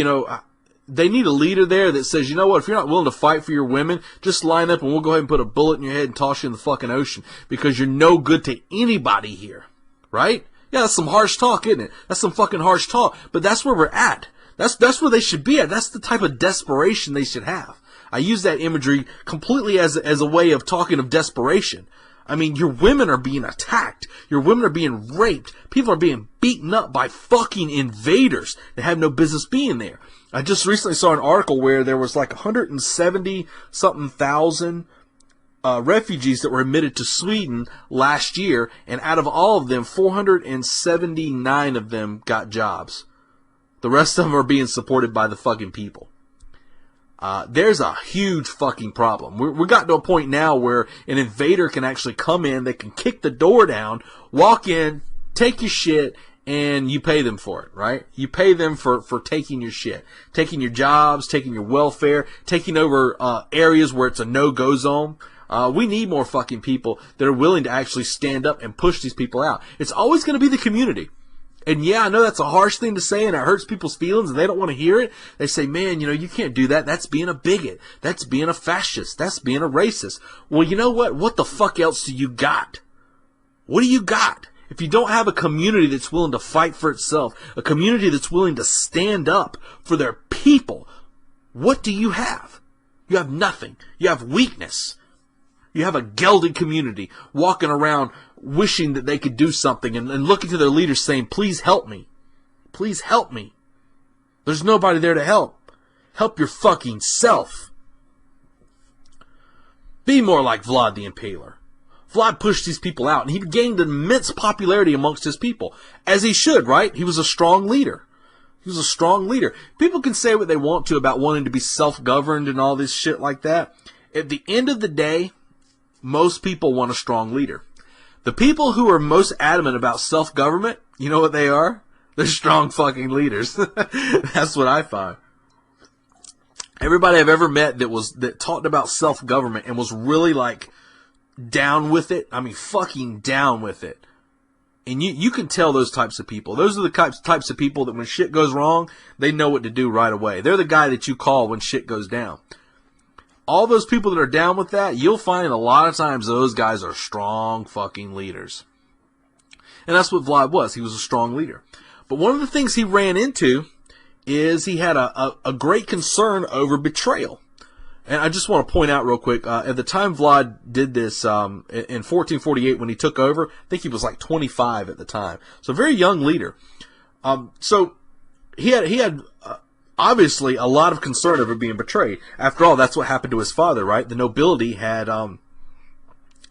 they need a leader there that says, you know what, if you're not willing to fight for your women, just line up and we'll go ahead and put a bullet in your head and toss you in the fucking ocean because you're no good to anybody here. Right? Yeah, that's some harsh talk, isn't it? That's some fucking harsh talk. But that's where we're at. That's where they should be at. That's the type of desperation they should have. I use that imagery completely as a way of talking of desperation. I mean, your women are being attacked. Your women are being raped. People are being beaten up by fucking invaders that have no business being there. I just recently saw an article where there was like 170-something thousand refugees that were admitted to Sweden last year, and out of all of them, 479 of them got jobs. The rest of them are being supported by the fucking people. There's a huge fucking problem. We got to a point now where an invader can actually come in, they can kick the door down, walk in, take your shit, and you pay them for it, right? You pay them for taking your shit, taking your jobs, taking your welfare, taking over areas where it's a no-go zone. We need more fucking people that are willing to actually stand up and push these people out. It's always going to be the community. And yeah, I know that's a harsh thing to say and it hurts people's feelings and they don't want to hear it. They say, man, you can't do that. That's being a bigot. That's being a fascist. That's being a racist. Well, you know what? What the fuck else do you got? What do you got? If you don't have a community that's willing to fight for itself, a community that's willing to stand up for their people, what do you have? You have nothing. You have weakness. You have a gelded community walking around wishing that they could do something and looking to their leaders saying, please help me. Please help me. There's nobody there to help. Help your fucking self. Be more like Vlad the Impaler. Vlad pushed these people out and he gained immense popularity amongst his people. As he should, right? He was a strong leader. He was a strong leader. People can say what they want to about wanting to be self-governed and all this shit like that. At the end of the day, most people want a strong leader. The people who are most adamant about self-government, you know what they are? They're strong fucking leaders. That's what I find. Everybody I've ever met that talked about self-government and was really like down with it, I mean fucking down with it, And you can tell those types of people. Those are the types of people that when shit goes wrong, they know what to do right away. They're the guy that you call when shit goes down. All those people that are down with that, you'll find a lot of times those guys are strong fucking leaders. And that's what Vlad was. He was a strong leader. But one of the things he ran into is he had a great concern over betrayal. And I just want to point out real quick, at the time Vlad did this, in 1448 when he took over, I think he was like 25 at the time. So a very young leader. So he had obviously a lot of concern over being betrayed. After all, that's what happened to his father, right? The nobility had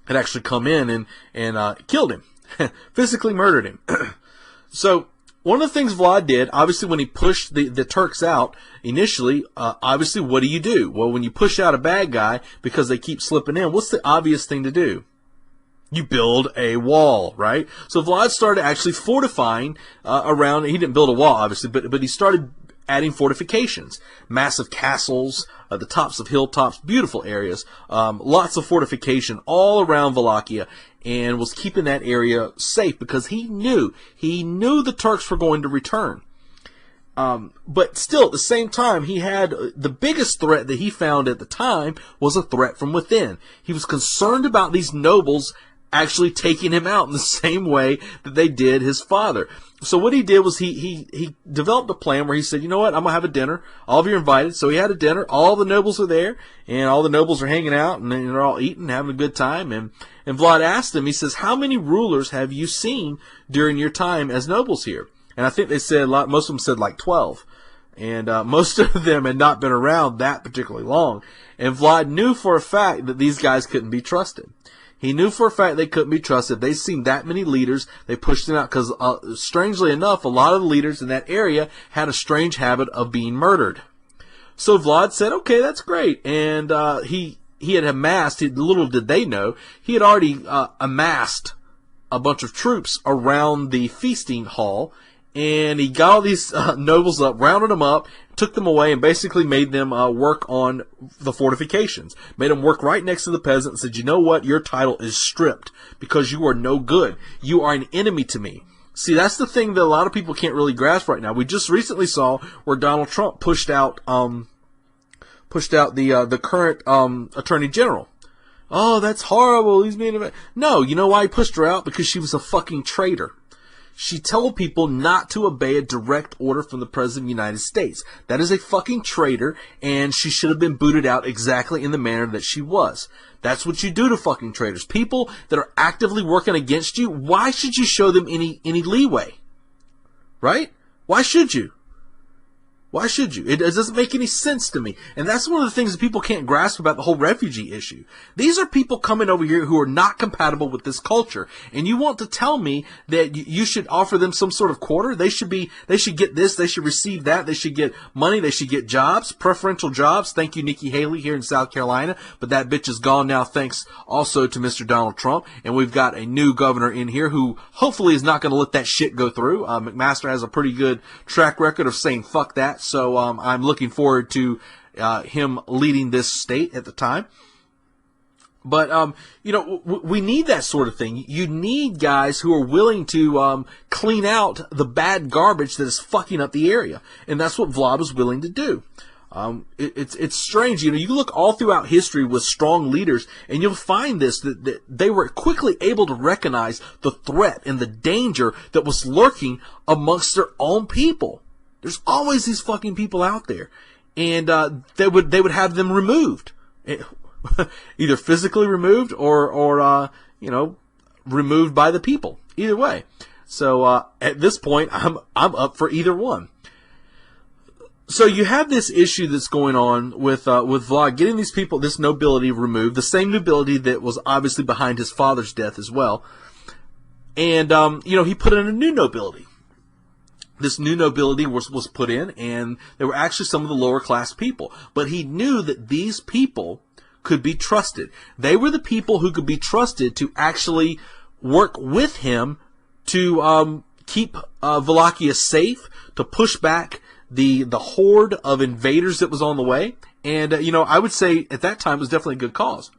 actually come in and killed him. Physically murdered him. So, one of the things Vlad did, obviously when he pushed the Turks out, initially, obviously what do? Well, when you push out a bad guy because they keep slipping in, what's the obvious thing to do? You build a wall, right? So Vlad started actually fortifying around, he didn't build a wall, obviously, but he started adding fortifications. Massive castles, the tops of hilltops, beautiful areas, lots of fortification all around Wallachia, and was keeping that area safe because he knew the Turks were going to return. But still, at the same time, he had the biggest threat that he found at the time was a threat from within. He was concerned about these nobles actually taking him out in the same way that they did his father. So what he did was he developed a plan where he said, you know what, I'm going to have a dinner. All of you are invited. So he had a dinner. All the nobles are there, and all the nobles are hanging out, and they're all eating, having a good time. And Vlad asked him, he says, how many rulers have you seen during your time as nobles here? And I think they said, most of them said like 12. And most of them had not been around that particularly long. And Vlad knew for a fact that these guys couldn't be trusted. He knew for a fact they couldn't be trusted. They'd seen that many leaders. They pushed them out because, strangely enough, a lot of the leaders in that area had a strange habit of being murdered. So Vlad said, okay, that's great. And he had amassed, little did they know, he had already amassed a bunch of troops around the feasting hall. And he got all these nobles up, rounded them up, took them away, and basically made them work on the fortifications. Made them work right next to the peasant and said, you know what? Your title is stripped because you are no good. You are an enemy to me. See, that's the thing that a lot of people can't really grasp right now. We just recently saw where Donald Trump pushed out the current Attorney General. Oh, that's horrible. He's being no. You know why he pushed her out? Because she was a fucking traitor. She told people not to obey a direct order from the President of the United States. That is a fucking traitor, and she should have been booted out exactly in the manner that she was. That's what you do to fucking traitors. People that are actively working against you, why should you show them any leeway? Right? Why should you? Why should you? It doesn't make any sense to me. And that's one of the things that people can't grasp about the whole refugee issue. These are people coming over here who are not compatible with this culture. And you want to tell me that you should offer them some sort of quarter? They should get this, they should receive that, they should get money, they should get jobs, preferential jobs. Thank you, Nikki Haley here in South Carolina. But that bitch is gone now thanks also to Mr. Donald Trump. And we've got a new governor in here who hopefully is not going to let that shit go through. McMaster has a pretty good track record of saying fuck that. So I'm looking forward to him leading this state at the time. But, we need that sort of thing. You need guys who are willing to clean out the bad garbage that is fucking up the area. And that's what Vlad was willing to do. It's strange. You look all throughout history with strong leaders, and you'll find this, that they were quickly able to recognize the threat and the danger that was lurking amongst their own people. There's always these fucking people out there, and they would have them removed, either physically removed or removed by the people. Either way. So at this point, I'm up for either one. So you have this issue that's going on with Vlad getting these people, this nobility removed, the same nobility that was obviously behind his father's death as well, and he put in a new nobility. This new nobility was put in, and they were actually some of the lower class people. But he knew that these people could be trusted. They were the people who could be trusted to actually work with him to keep Wallachia safe, to push back the horde of invaders that was on the way. And, I would say at that time it was definitely a good cause.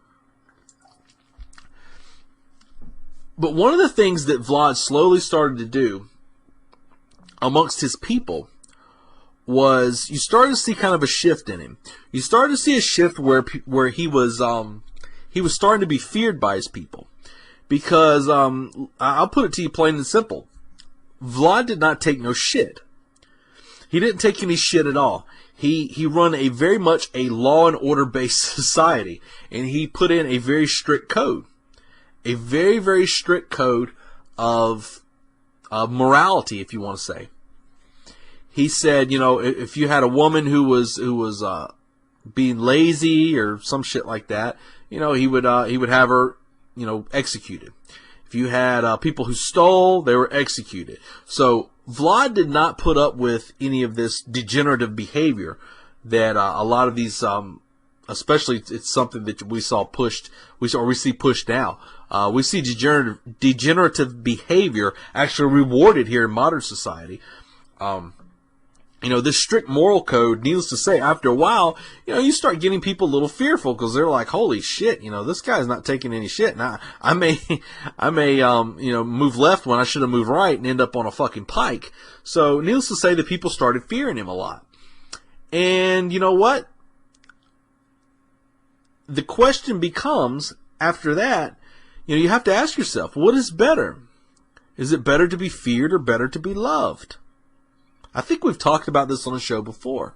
But one of the things that Vlad slowly started to do amongst his people was you started to see kind of a shift in him. You started to see a shift where he was starting to be feared by his people. Because, I'll put it to you plain and simple. Vlad did not take no shit. He didn't take any shit at all. He run a very much a law and order based society. And he put in a very strict code. A very, very strict code of morality, if you want to say. He said, you know, if you had a woman who was being lazy or some shit like that, you know, he would have her, you know, executed. If you had people who stole, they were executed. So Vlad did not put up with any of this degenerative behavior that a lot of these, especially it's something that we see pushed now. We see degenerative behavior actually rewarded here in modern society. You know, this strict moral code, needless to say, after a while, you know, you start getting people a little fearful because they're like, holy shit, you know, this guy's not taking any shit. And I may, you know, move left when I should have moved right and end up on a fucking pike. So, needless to say, the people started fearing him a lot. And you know what? The question becomes, after that, you know, you have to ask yourself, what is better? Is it better to be feared or better to be loved? I think we've talked about this on the show before.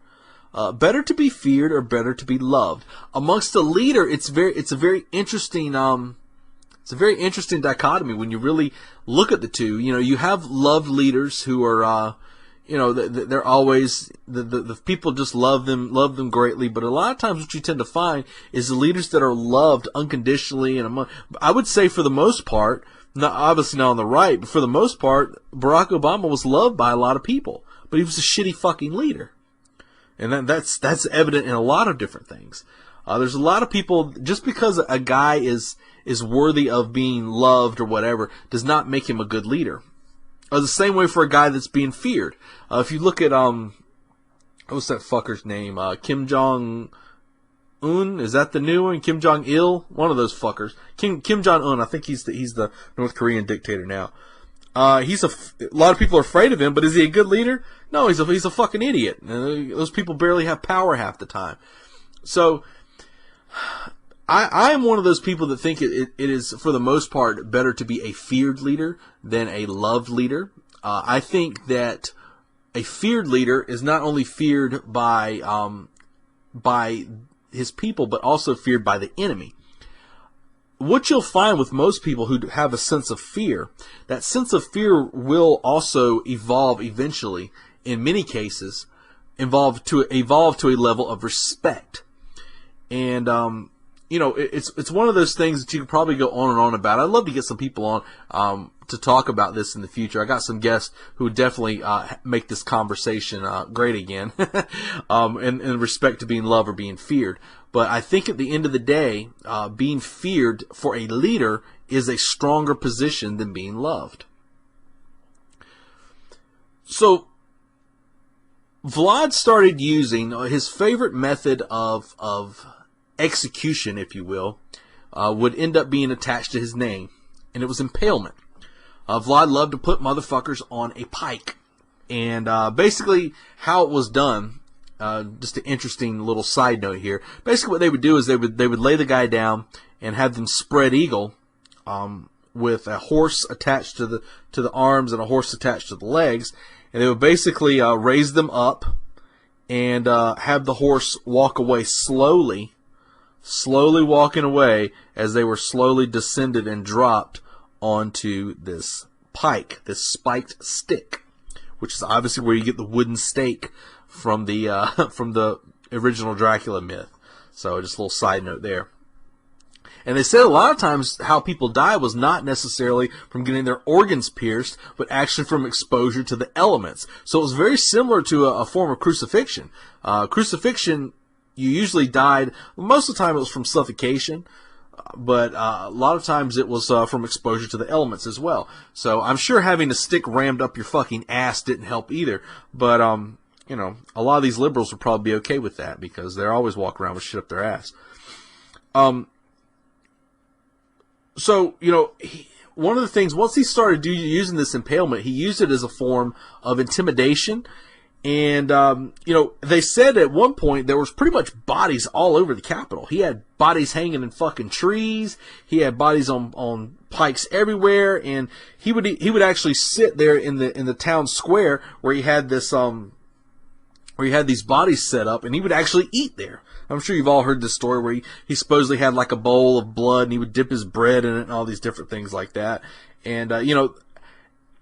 Better to be feared or better to be loved. Amongst a leader, it's a very interesting dichotomy when you really look at the two. You know, you have loved leaders who are, you know, they're always, the people just love them greatly. But a lot of times what you tend to find is the leaders that are loved unconditionally. And I would say for the most part, obviously not on the right, but for the most part, Barack Obama was loved by a lot of people. But he was a shitty fucking leader. And that's evident in a lot of different things. There's a lot of people, just because a guy is worthy of being loved or whatever, does not make him a good leader. The same way for a guy that's being feared. If you look at, what's that fucker's name? Kim Jong-un? Is that the new one? Kim Jong-il? One of those fuckers. Kim Jong-un, I think he's the North Korean dictator now. A lot of people are afraid of him, but is he a good leader? No, he's a fucking idiot. Those people barely have power half the time. So, I am one of those people that think it is, for the most part, better to be a feared leader than a loved leader. I think that a feared leader is not only feared by his people, but also feared by the enemy. What you'll find with most people who have a sense of fear, that sense of fear will also evolve eventually, in many cases, evolve to a level of respect. And, you know, it's one of those things that you could probably go on and on about. I'd love to get some people on, to talk about this in the future. I got some guests who would definitely, make this conversation, great again, in respect to being loved or being feared. But I think at the end of the day, being feared for a leader is a stronger position than being loved. So, Vlad started using his favorite method of execution, if you will, would end up being attached to his name, and it was impalement. Vlad loved to put motherfuckers on a pike. And basically how it was done, just an interesting little side note here. Basically what they would do is they would lay the guy down and have them spread eagle with a horse attached to the arms and a horse attached to the legs. And they would basically raise them up and have the horse walk away slowly walking away as they were slowly descended and dropped onto this pike, this spiked stick, which is obviously where you get the wooden stake from the original Dracula myth. So just a little side note there. And they said a lot of times how people die was not necessarily from getting their organs pierced, but actually from exposure to the elements. So it was very similar to a form of crucifixion. Crucifixion, you usually died, most of the time it was from suffocation, but a lot of times it was from exposure to the elements as well. So I'm sure having a stick rammed up your fucking ass didn't help either. But, you know, a lot of these liberals would probably be okay with that because they're always walking around with shit up their ass. So, you know, one of the things, once he started using this impalement, he used it as a form of intimidation. And, they said at one point there was pretty much bodies all over the Capitol. He had bodies hanging in fucking trees. He had bodies on pikes everywhere. And he would actually sit there in the town square where he had this, where he had these bodies set up, and he would actually eat there. I'm sure you've all heard this story where he supposedly had like a bowl of blood, and he would dip his bread in it and all these different things like that. And,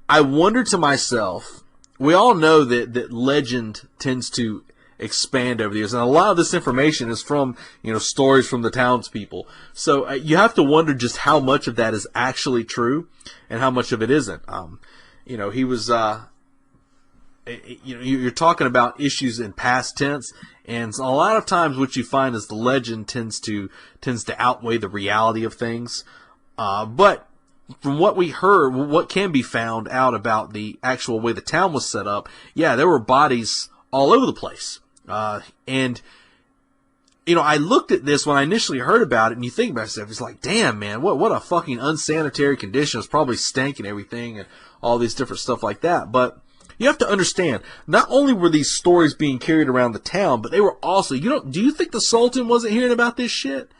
I wonder to myself, we all know that legend tends to expand over the years, and a lot of this information is from, stories from the townspeople. So you have to wonder just how much of that is actually true and how much of it isn't. He was, you're talking about issues in past tense, and a lot of times what you find is the legend tends to outweigh the reality of things. But from what we heard, what can be found out about the actual way the town was set up, yeah, there were bodies all over the place. And I looked at this when I initially heard about it, and you think about yourself, it's like, damn, man, what a fucking unsanitary condition. It's probably stank and everything and all these different stuff like that. But you have to understand, not only were these stories being carried around the town, but they were also, do you think the Sultan wasn't hearing about this shit?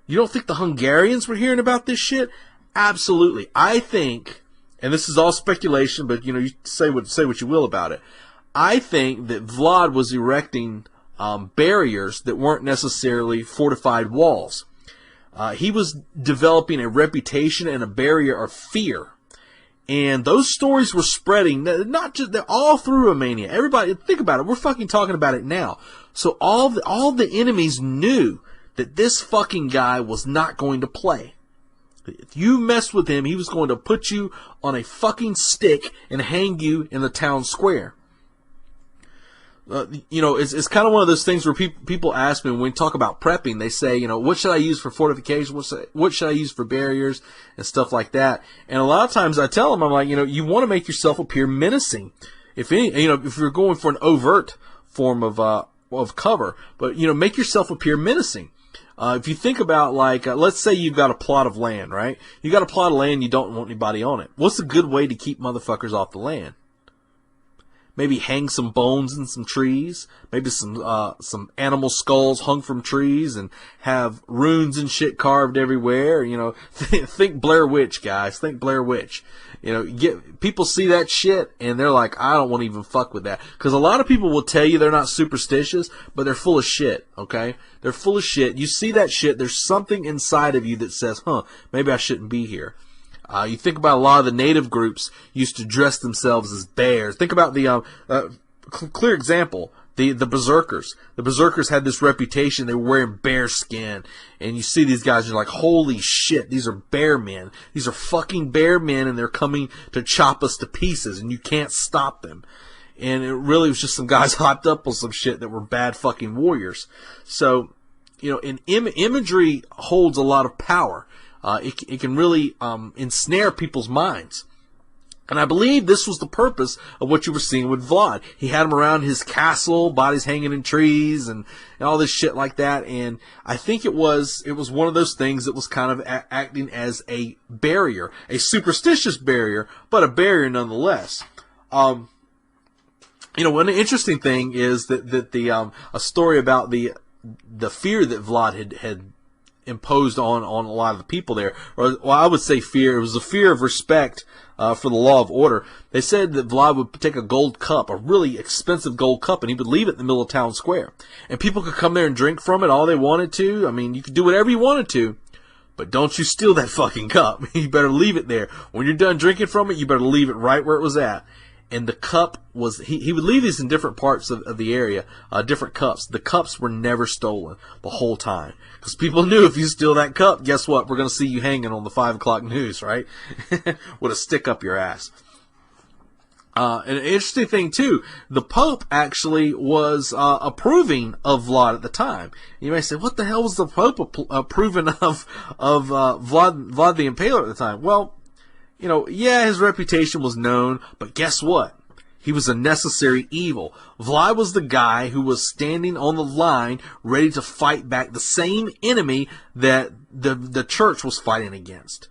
You don't think the Hungarians were hearing about this shit? Absolutely. I think, and this is all speculation, but you say what you will about it. I think that Vlad was erecting barriers that weren't necessarily fortified walls. He was developing a reputation and a barrier of fear. And those stories were spreading, not just, they're all through Romania. Everybody, think about it. We're fucking talking about it now. So all the enemies knew that this fucking guy was not going to play. If you messed with him, he was going to put you on a fucking stick and hang you in the town square. It's kind of one of those things where people ask me when we talk about prepping, they say, what should I use for fortification? What should I use for barriers and stuff like that? And a lot of times I tell them, I'm like, you want to make yourself appear menacing. If you're going for an overt form of cover, but, make yourself appear menacing. If you think about, let's say you've got a plot of land, right? You got a plot of land, you don't want anybody on it. What's a good way to keep motherfuckers off the land? Maybe hang some bones in some trees. Maybe some animal skulls hung from trees and have runes and shit carved everywhere. Think Blair Witch, guys. Think Blair Witch. People see that shit and they're like, I don't want to even fuck with that. Because a lot of people will tell you they're not superstitious, but they're full of shit, okay? They're full of shit. You see that shit, there's something inside of you that says, maybe I shouldn't be here. You think about a lot of the native groups used to dress themselves as bears. Think about the clear example, the berserkers. The berserkers had this reputation. They were wearing bear skin, and you see these guys, you're like, holy shit, these are bear men. These are fucking bear men, and they're coming to chop us to pieces, and you can't stop them. And it really was just some guys hopped up on some shit that were bad fucking warriors. So, imagery holds a lot of power. It can really ensnare people's minds. And I believe this was the purpose of what you were seeing with Vlad. He had him around his castle, bodies hanging in trees, and all this shit like that. And I think it was one of those things that was kind of acting as a barrier, a superstitious barrier, but a barrier nonetheless. One interesting thing is that a story about the fear that Vlad had imposed on a lot of the people there, I would say fear. It was a fear of respect for the law of order. They said that Vlad would take a gold cup, a really expensive gold cup, and he would leave it in the middle of town square. And people could come there and drink from it all they wanted to. I mean, you could do whatever you wanted to, but don't you steal that fucking cup. You better leave it there. When you're done drinking from it, you better leave it right where it was at. And the cup was, he would leave these in different parts of the area, different cups. The cups were never stolen the whole time. Because people knew if you steal that cup, guess what? We're going to see you hanging on the 5 o'clock news, right? With a stick up your ass. And an interesting thing, too, the Pope actually was approving of Vlad at the time. You may say, what the hell was the Pope approving of Vlad the Impaler at the time? Well, his reputation was known, but guess what? He was a necessary evil. Vlad was the guy who was standing on the line, ready to fight back the same enemy that the church was fighting against.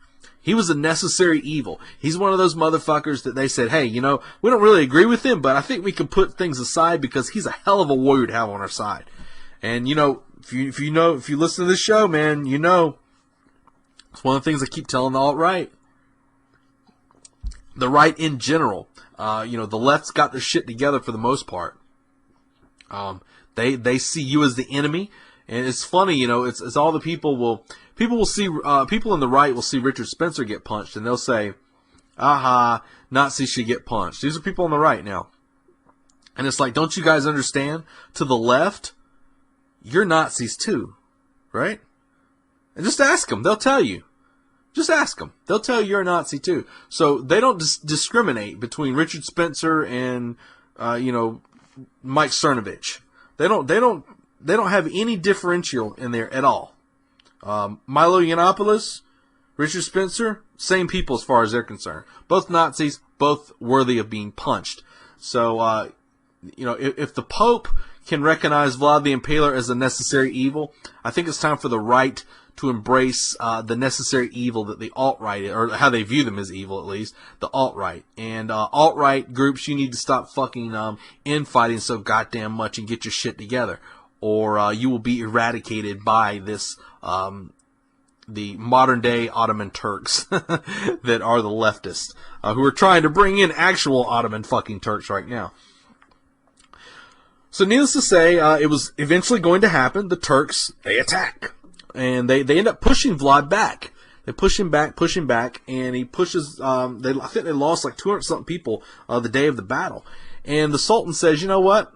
He was a necessary evil. He's one of those motherfuckers that they said, hey, we don't really agree with him, but I think we can put things aside because he's a hell of a warrior to have on our side. And, if you listen to this show, man, it's one of the things I keep telling the alt-right. The right in general. The left's got their shit together for the most part. They see you as the enemy. And it's funny, it's all the people will see, people on the right will see Richard Spencer get punched and they'll say, aha, Nazis should get punched. These are people on the right now. And it's like, don't you guys understand? To the left, you're Nazis too, right? And just ask them. They'll tell you. Just ask them. They'll tell you you're a Nazi too. So they don't discriminate between Richard Spencer and, Mike Cernovich. They don't have any differential in there at all. Milo Yiannopoulos, Richard Spencer, same people as far as they're concerned. Both Nazis, both worthy of being punched. So, if the Pope can recognize Vlad the Impaler as a necessary evil, I think it's time for the right to embrace the necessary evil that the alt-right, or how they view them as evil at least, the alt-right. And alt-right groups, you need to stop fucking infighting so goddamn much and get your shit together. Or you will be eradicated by this, the modern-day Ottoman Turks that are the leftists, who are trying to bring in actual Ottoman fucking Turks right now. So needless to say, it was eventually going to happen. The Turks, they attack. And they end up pushing Vlad back. They push him back, and he pushes, I think they lost like 200-something people the day of the battle. And the Sultan says, you know what?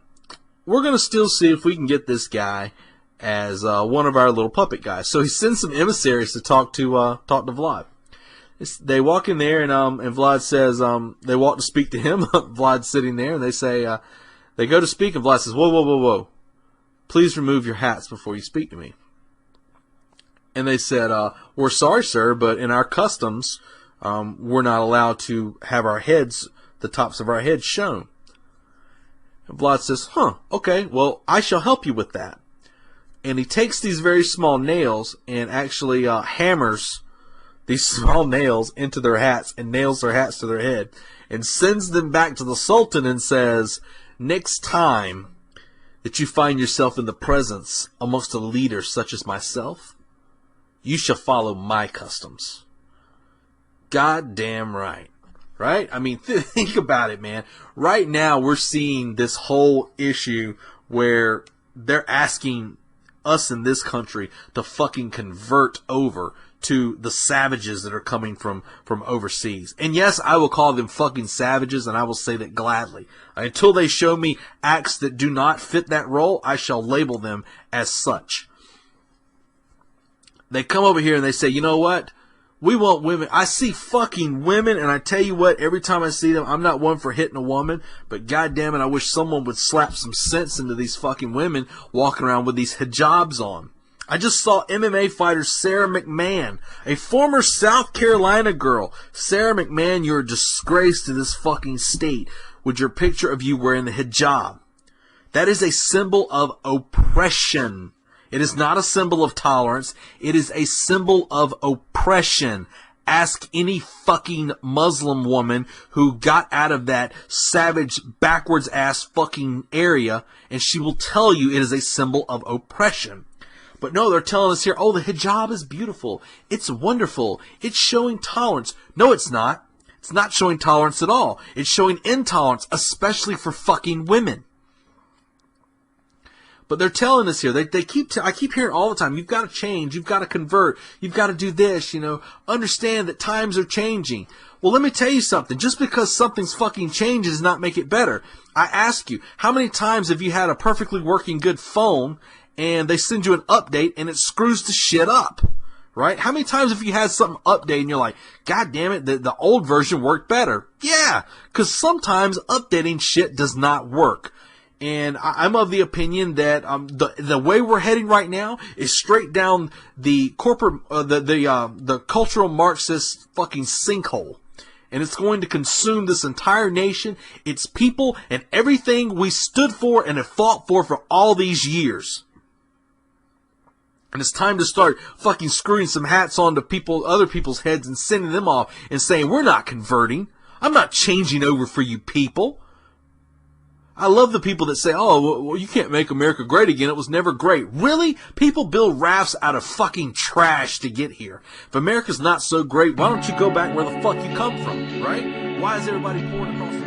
We're going to still see if we can get this guy as one of our little puppet guys. So he sends some emissaries to talk to Vlad. They walk in there, and Vlad says, they walk to speak to him. Vlad's sitting there, and they say, they go to speak, and Vlad says, whoa. Please remove your hats before you speak to me. And they said, we're sorry, sir, but in our customs, we're not allowed to have our heads, the tops of our heads shown. And Vlad says, okay, well, I shall help you with that. And he takes these very small nails and actually hammers these small nails into their hats and nails their hats to their head and sends them back to the Sultan and says, next time that you find yourself in the presence amongst a leader such as myself, you shall follow my customs. Goddamn right. Right? I mean, think about it, man. Right now, we're seeing this whole issue where they're asking us in this country to fucking convert over to the savages that are coming from overseas. And yes, I will call them fucking savages, and I will say that gladly. Until they show me acts that do not fit that role, I shall label them as such. They come over here and they say, you know what? We want women. I see fucking women, and I tell you what, every time I see them, I'm not one for hitting a woman, but goddamn it, I wish someone would slap some sense into these fucking women walking around with these hijabs on. I just saw MMA fighter Sarah McMahon, a former South Carolina girl. Sarah McMahon, you're a disgrace to this fucking state with your picture of you wearing the hijab. That is a symbol of oppression. It is not a symbol of tolerance. It is a symbol of oppression. Ask any fucking Muslim woman who got out of that savage, backwards ass fucking area, and she will tell you it is a symbol of oppression. But no, they're telling us here, oh, the hijab is beautiful. It's wonderful. It's showing tolerance. No, it's not. It's not showing tolerance at all. It's showing intolerance, especially for fucking women. But they're telling us here, I keep hearing all the time, you've got to change, you've got to convert, you've got to do this, understand that times are changing. Well, let me tell you something, just because something's fucking changes does not make it better. I ask you, how many times have you had a perfectly working good phone and they send you an update and it screws the shit up? Right? How many times have you had something update and you're like, God damn it, the old version worked better? Yeah, because sometimes updating shit does not work. And I'm of the opinion that the way we're heading right now is straight down the corporate the cultural Marxist fucking sinkhole, and it's going to consume this entire nation, its people, and everything we stood for and have fought for all these years. And it's time to start fucking screwing some hats onto other people's heads and sending them off and saying, we're not converting. I'm not changing over for you people. I love the people that say, oh, well, you can't make America great again. It was never great. Really? People build rafts out of fucking trash to get here. If America's not so great, why don't you go back where the fuck you come from, right? Why is everybody pouring across